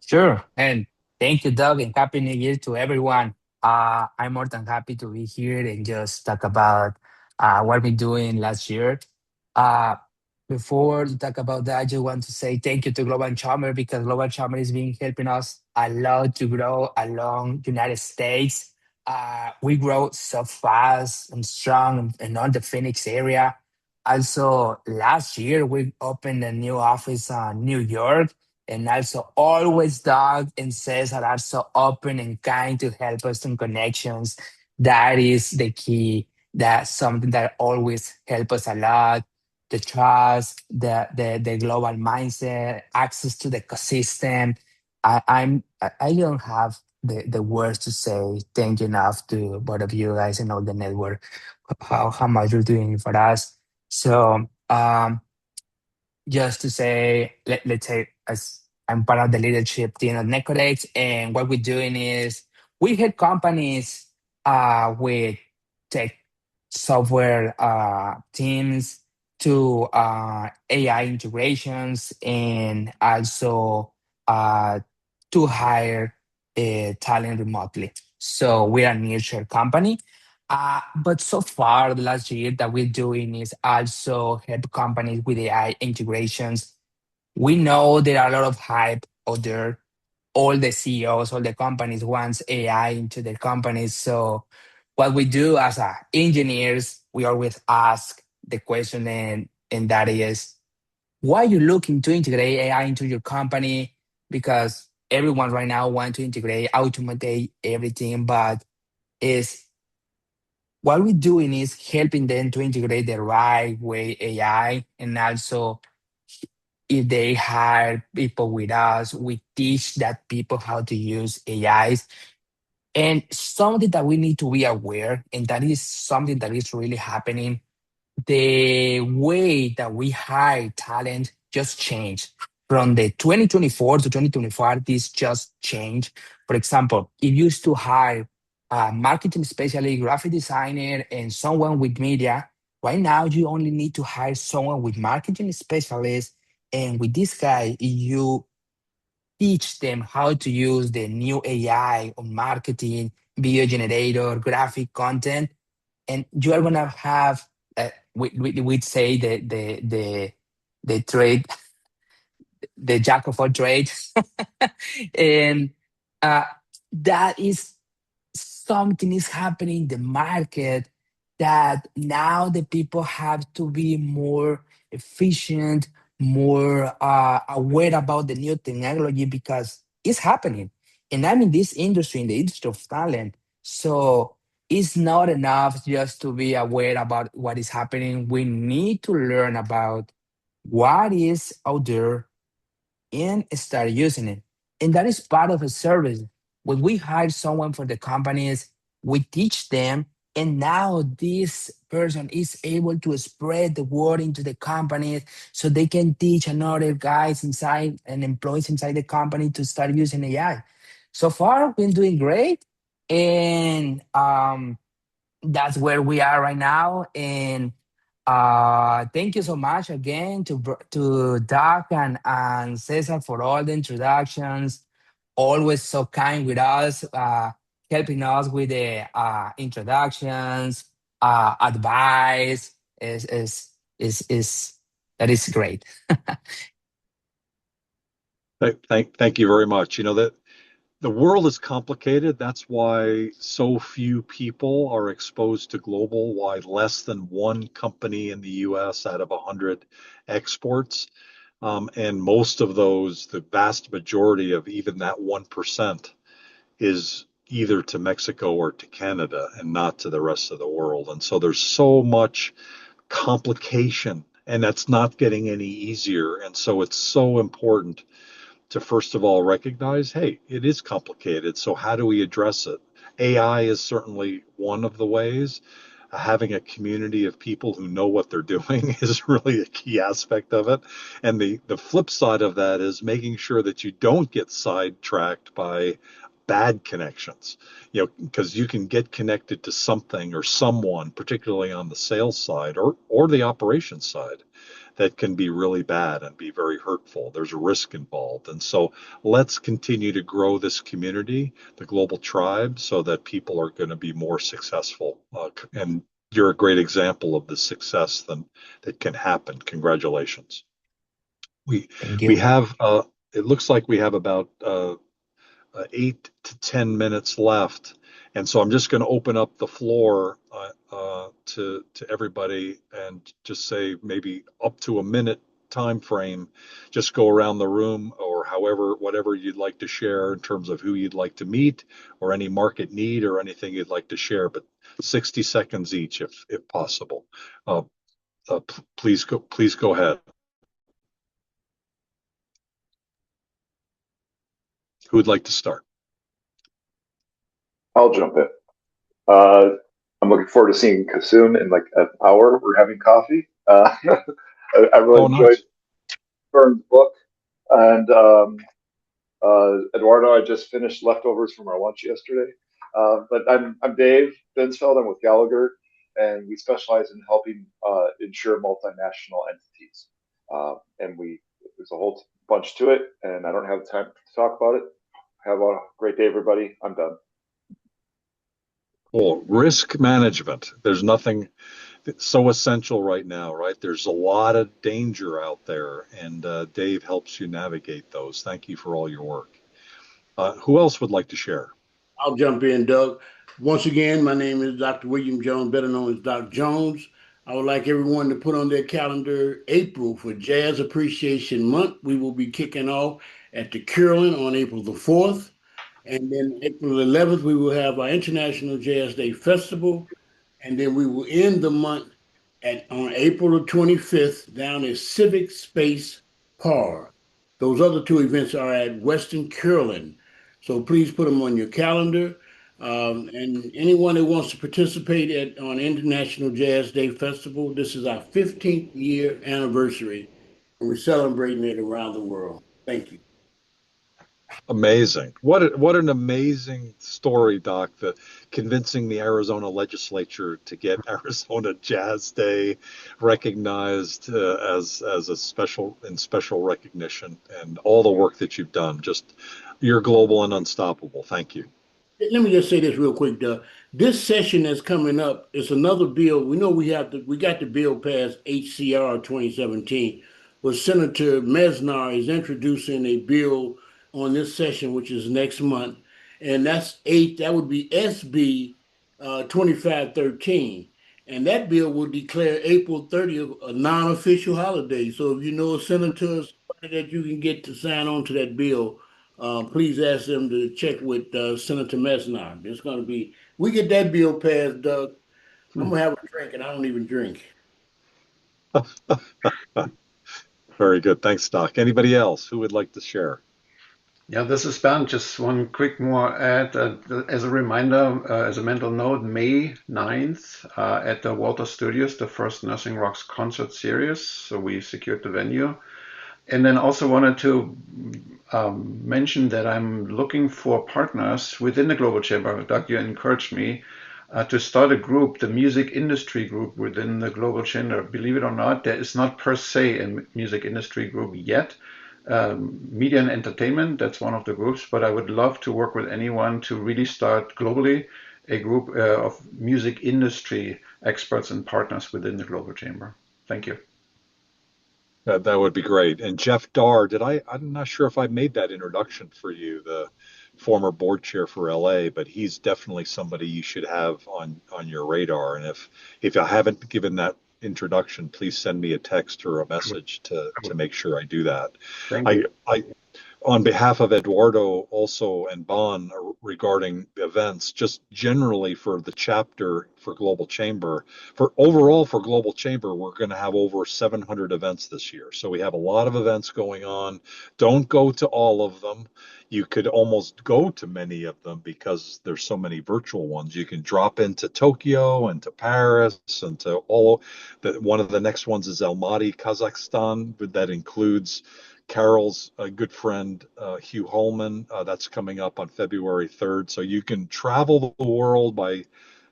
Speaker 11: Sure. And thank you, Doug, and Happy New Year to everyone. I'm more than happy to be here and just talk about what we doing last year. Uh, Before to talk about that, I just want to say thank you to Global Chamber because Global Chamber is been helping us a lot to grow along United States. We grow so fast and strong in all the Phoenix area. Also, last year we opened a new office in New York, and also always Doug and Cesar are so open and kind to help us in connections. That is the key. That's something that always help us a lot. The trust, the global mindset, access to the ecosystem. I don't have the words to say thank you enough to both of you guys and all the network how much you're doing for us. So just to say, let's say, as I'm part of the leadership team at Necodex, and what we're doing is we help companies with tech software teams to AI integrations and also uh, to hire talent remotely. So we're a nearshore company. But so far, the last year that we're doing is also help companies with AI integrations. We know there are a lot of hype out there. All the CEOs, all the companies wants AI into their companies. So what we do as engineers, we always ask the question, and that is, why are you looking to integrate AI into your company? Because everyone right now wants to integrate, automate everything, but is what we're doing is helping them to integrate the right way AI, and also if they hire people with us, we teach that people how to use AIs. And something that we need to be aware, and that is something that is really happening, the way that we hire talent just changed from the 2024 to 2025. This just changed. For example, if you used to hire a marketing specialist, graphic designer, and someone with media, right now you only need to hire someone with marketing specialist. And with this guy, you teach them how to use the new AI on marketing, video generator, graphic content, and you are gonna have we'd say the trade, the jack of all trades. And uh, that is something is happening in the market, that now the people have to be more efficient, more aware about the new technology because it's happening. And I'm in this industry, in the industry of talent. So it's not enough just to be aware about what is happening. We need to learn about what is out there and start using it. And that is part of a service. When we hire someone for the companies, we teach them, and now this person is able to spread the word into the companies so they can teach another guys inside and employees inside the company to start using AI. So far, we've been doing great. And that's where we are right now. And thank you so much again to Doc and Cesar for all the introductions. Always so kind with us, helping us with the introductions, advice. Is that is great.
Speaker 1: Thank you very much. You know that the world is complicated. That's why so few people are exposed to global, why less than one company in the US out of 100 exports. And most of those, the vast majority of even that 1% is either to Mexico or to Canada and not to the rest of the world. And so there's so much complication, and that's not getting any easier. And so it's so important to first of all recognize, hey, it is complicated. So how do we address it? AI is certainly one of the ways. Having a community of people who know what they're doing is really a key aspect of it. And the flip side of that is making sure that you don't get sidetracked by bad connections, because you can get connected to something or someone, particularly on the sales side or the operations side, that can be really bad and be very hurtful. There's a risk involved. And so let's continue to grow this community, the global tribe, so that people are going to be more successful. And you're a great example of the success that can happen. Congratulations. We
Speaker 11: Thank
Speaker 1: we
Speaker 11: you.
Speaker 1: have it looks like we have about 8 to 10 minutes left, and so I'm just going to open up the floor to everybody and just say maybe up to a minute time frame. Just go around the room or however whatever you'd like to share in terms of who you'd like to meet or any market need or anything you'd like to share, but 60 seconds each if possible. Uh, please go ahead. Who would like to start?
Speaker 6: I'll jump in. Uh, I'm looking forward to seeing Kasoon in like an hour. We're having coffee. I really
Speaker 1: Oh,
Speaker 6: enjoyed
Speaker 1: nice.
Speaker 6: Fern's book, and Eduardo, I just finished leftovers from our lunch yesterday. But I'm Dave Binsfeld. I'm with Gallagher, and we specialize in helping insure multinational entities. And there's a whole bunch to it, and I don't have time to talk about it. Have a great day, everybody. I'm done.
Speaker 1: Cool. Risk management. There's nothing so essential right now, right? There's a lot of danger out there, and Dave helps you navigate those. Thank you for all your work. Who else would like to share?
Speaker 4: I'll jump in, Doug. Once again, my name is Dr. William Jones, better known as Doc Jones. I would like everyone to put on their calendar April for Jazz Appreciation Month. We will be kicking off at the Curlin on April the 4th. And then April 11th, we will have our International Jazz Day Festival. And then we will end the month on April the 25th down at Civic Space Par. Those other two events are at Western Curlin. So please put them on your calendar. And anyone that wants to participate on International Jazz Day Festival, this is our 15th year anniversary, and we're celebrating it around the world. Thank you.
Speaker 1: Amazing. What an amazing story, Doc, the convincing the Arizona legislature to get Arizona Jazz Day recognized as a special recognition, and all the work that you've done. Just you're global and unstoppable. Thank you.
Speaker 4: Let me just say this real quick, Doug. This session that's coming up is another bill. We know we got the bill passed HCR 2017, but Senator Mesnar is introducing a bill on this session, which is next month, and that would be SB 2513. And that bill will declare April 30th a non-official holiday. So if you know a senator or somebody that you can get to sign on to that bill, please ask them to check with Senator Mesnar. It's going to be, we get that bill passed, Doug, I'm going to have a drink, and I don't even drink.
Speaker 1: Very good. Thanks, Doc. Anybody else who would like to share?
Speaker 5: Yeah, this is Bernd. Just one quick more add as a reminder, as a mental note, May 9th at the Walter Studios, the first Nursing Rocks concert series. So we secured the venue. And then also wanted to mention that I'm looking for partners within the Global Chamber. Doug, you encouraged me to start a group, the music industry group within the Global Chamber. Believe it or not, there is not per se a music industry group yet. Media and entertainment, that's one of the groups, but I would love to work with anyone to really start globally a group of music industry experts and partners within the Global Chamber. Thank you.
Speaker 1: That would be great. And Jeff Darr, I'm not sure if I made that introduction for you, the former board chair for LA, but he's definitely somebody you should have on your radar. And if I haven't given that introduction, please send me a text or a message to make sure I do that.
Speaker 5: Thank you.
Speaker 1: I on behalf of Eduardo also and Bon regarding events, just generally for the chapter for Global Chamber, for Global Chamber, we're going to have over 700 events this year. So we have a lot of events going on. Don't go to all of them. You could almost go to many of them because there's so many virtual ones. You can drop into Tokyo and to Paris and to all that. One of the next ones is Almaty, Kazakhstan, but that includes Carol's good friend, Hugh Holman. That's coming up on February 3rd. So you can travel the world by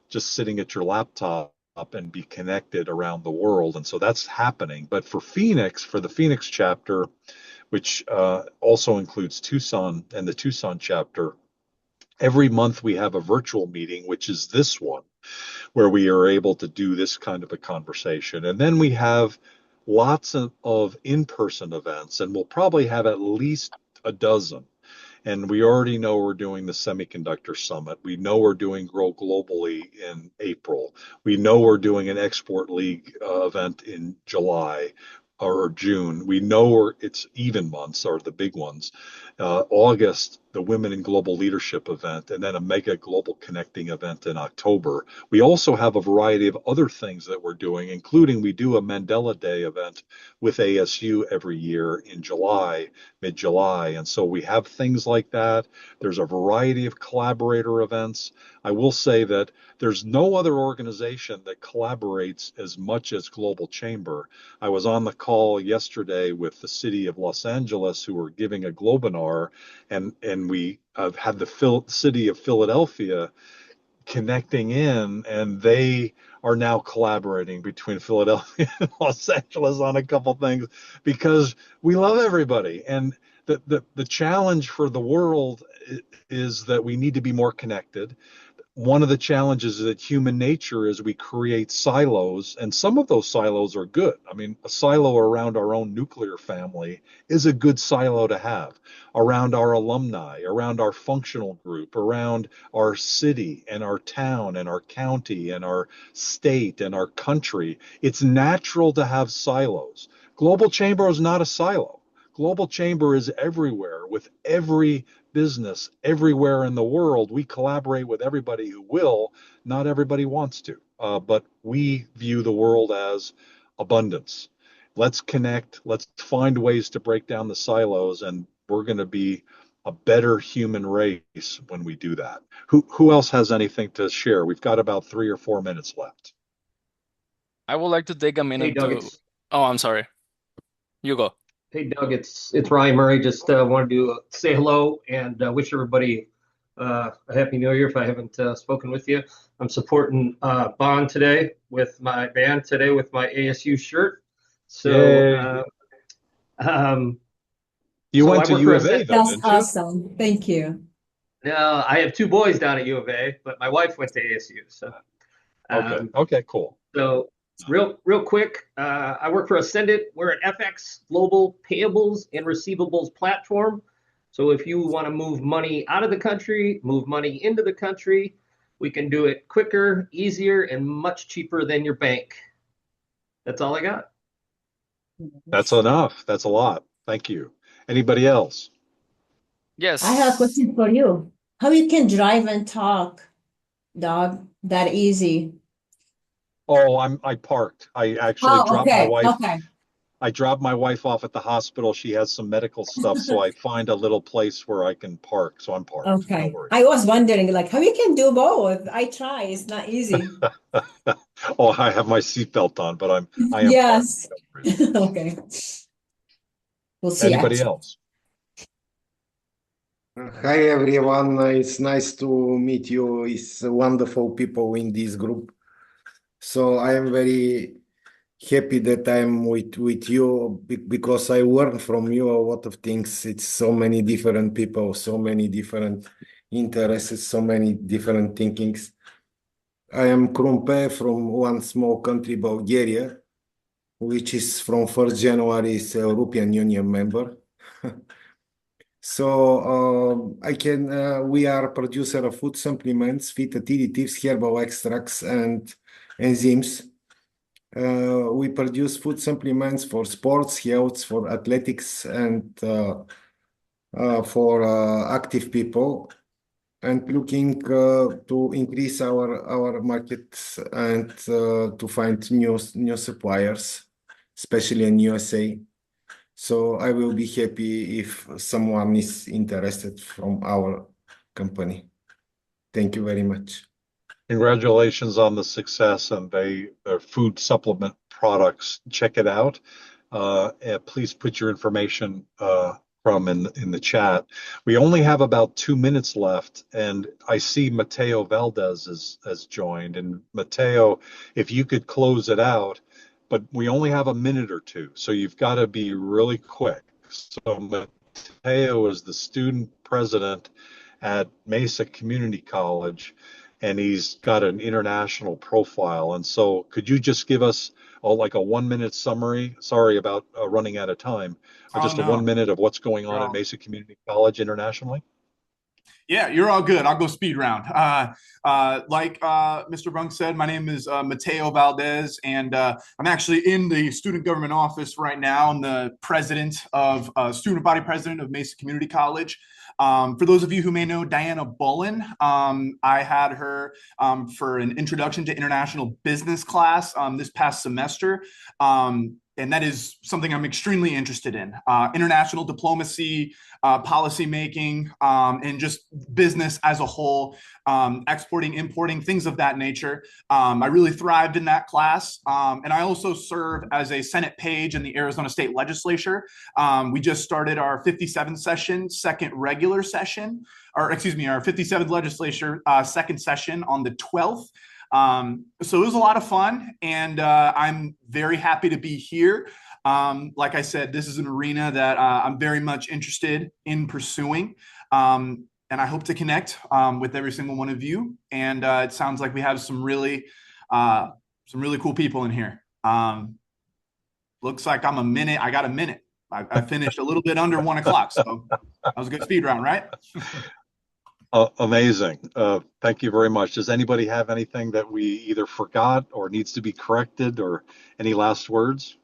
Speaker 1: just sitting at your laptop and be connected around the world. And so that's happening. But for Phoenix, for the Phoenix chapter, which also includes Tucson and the Tucson chapter, every month we have a virtual meeting, which is this one, where we are able to do this kind of a conversation. And then we have lots of in-person events, and we'll probably have at least a dozen. And we already know we're doing the Semiconductor Summit. We know we're doing Grow Globally in April. We know we're doing an Export League event in July or June. We know it's even months are the big ones. August, the Women in Global Leadership event, and then a mega global connecting event in October. We also have a variety of other things that we're doing, including we do a Mandela Day event with ASU every year in July, mid-July. And so we have things like that. There's a variety of collaborator events. I will say that there's no other organization that collaborates as much as Global Chamber. I was on the call yesterday with the city of Los Angeles, who were giving a Globinar, and we had the city of Philadelphia connecting in, and they are now collaborating between Philadelphia and Los Angeles on a couple things because we love everybody. And the challenge for the world is that we need to be more connected. One of the challenges that human nature is we create silos, and some of those silos are good. I mean, a silo around our own nuclear family is a good silo to have, around our alumni, around our functional group, around our city and our town and our county and our state and our country. It's natural to have silos. Global Chamber is not a silo. Global Chamber is everywhere with every business everywhere in the world. We collaborate with everybody who will. Not everybody wants to, but we view the world as abundance. Let's connect. Let's find ways to break down the silos, and we're going to be a better human race when we do that. Who else has anything to share? We've got about 3 or 4 minutes left.
Speaker 12: I would like to take a
Speaker 13: Hey,
Speaker 12: minute
Speaker 13: Doug,
Speaker 12: to. Oh, I'm sorry. You go.
Speaker 13: it's Ryan Murray. Just wanted to say hello and wish everybody a happy New Year. If I haven't spoken with you, I'm supporting Bond today with my band today with my ASU shirt. So
Speaker 1: You
Speaker 13: so
Speaker 1: went
Speaker 13: I
Speaker 1: to
Speaker 13: work
Speaker 1: U
Speaker 13: for a
Speaker 1: of A, though,
Speaker 7: That's
Speaker 1: didn't you?
Speaker 7: awesome. Thank you.
Speaker 13: no, I have two boys down at U of A, but my wife went to ASU. So
Speaker 1: Okay.
Speaker 13: um,
Speaker 1: Okay. Cool.
Speaker 13: So real quick, I work for Ascendant. We're an FX global payables and receivables platform. So if you want to move money out of the country, move money into the country, we can do it quicker, easier, and much cheaper than your bank. That's all I got.
Speaker 1: That's enough. That's a lot. Thank you. Anybody else?
Speaker 7: I have a
Speaker 12: Yes.
Speaker 7: question for you. How you can drive and talk, dog, that easy?
Speaker 1: Oh, I parked. I actually
Speaker 7: Oh,
Speaker 1: dropped my
Speaker 7: okay,
Speaker 1: wife.
Speaker 7: okay,
Speaker 1: I dropped my wife off at the hospital. She has some medical stuff, so I find a little place where I can park. So I'm parked. No
Speaker 7: okay.
Speaker 1: worries.
Speaker 7: I was wondering, like, how you can do both? I try. It's not easy.
Speaker 1: Oh, I have my seatbelt on, but I am parked.
Speaker 7: Yes.
Speaker 1: No worries.
Speaker 7: Okay. We'll see
Speaker 1: Anybody
Speaker 7: actually.
Speaker 1: else?
Speaker 14: Hi everyone, it's nice to meet you. It's wonderful people in this group. So I am very happy that I'm with you because I learn from you a lot of things. It's so many different people, so many different interests, so many different thinkings. I am Krumpe from one small country, Bulgaria, which is from 1st January is a European Union member. So we are producer of food supplements, phytoadditives, herbal extracts, and enzymes. We produce food supplements for sports, health, for athletics, and for active people, and looking to increase our markets and to find new suppliers, especially in USA. So I will be happy if someone is interested from our company. Thank you very much.
Speaker 1: Congratulations on the success and their food supplement products. Check it out. And please put your information from in the chat. We only have about 2 minutes left, and I see Mateo Valdez has joined. And Mateo, if you could close it out, but we only have a minute or two, so you've got to be really quick. So Mateo is the student president at Mesa Community College, and he's got an international profile. And so, could you just give us like a 1 minute summary? Sorry about running out of time, but just a 1 minute of what's going on at Mesa Community College internationally.
Speaker 15: Yeah, you're all good. I'll go speed round. Like Mr. Brunk said, my name is Mateo Valdez, and I'm actually in the student government office right now. I'm the president of student body president of Mesa Community College. For those of you who may know Diana Bullen, I had her for an introduction to international business class this past semester. And that is something I'm extremely interested in. International diplomacy, policy making, and just business as a whole, exporting, importing, things of that nature. I really thrived in that class. And I also serve as a Senate page in the Arizona State Legislature. We just started our 57th session, second regular session, or excuse me, our 57th legislature second session on the 12th. So it was a lot of fun, and I'm very happy to be here. Like I said, this is an arena that I'm very much interested in pursuing, and I hope to connect with every single one of you. And it sounds like we have some really cool people in here. Looks like I'm a minute. I got a minute. I finished a little bit under 1 o'clock, so that was a good speed round, right?
Speaker 1: Amazing. Thank you very much. Does anybody have anything that we either forgot or needs to be corrected, or any last words?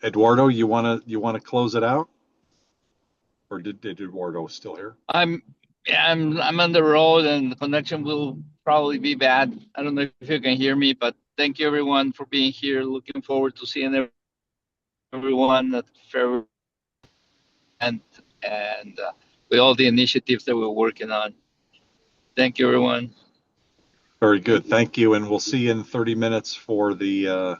Speaker 1: Eduardo, you wanna close it out, or did Eduardo still here?
Speaker 8: I'm on the road, and the connection will probably be bad. I don't know if you can hear me, but thank you everyone for being here. Looking forward to seeing everyone at fair and with all the initiatives that we're working on. Thank you, everyone.
Speaker 1: Very good. Thank you, and we'll see you in 30 minutes for the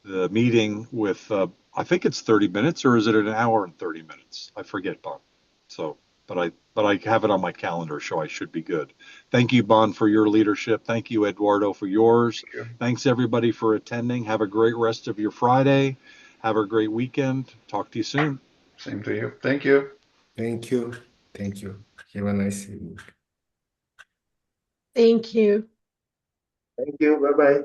Speaker 1: meeting with. I think it's 30 minutes, or is it an hour and 30 minutes? I forget, Bon. So, but I have it on my calendar, so I should be good. Thank you, Bon, for your leadership. Thank you, Eduardo, for yours. Thanks everybody for attending. Have a great rest of your Friday. Have a great weekend. Talk to you soon.
Speaker 5: Same to you. Thank you.
Speaker 14: Thank you. Thank you. Have a nice evening.
Speaker 2: Thank you.
Speaker 3: Thank you. Bye-bye.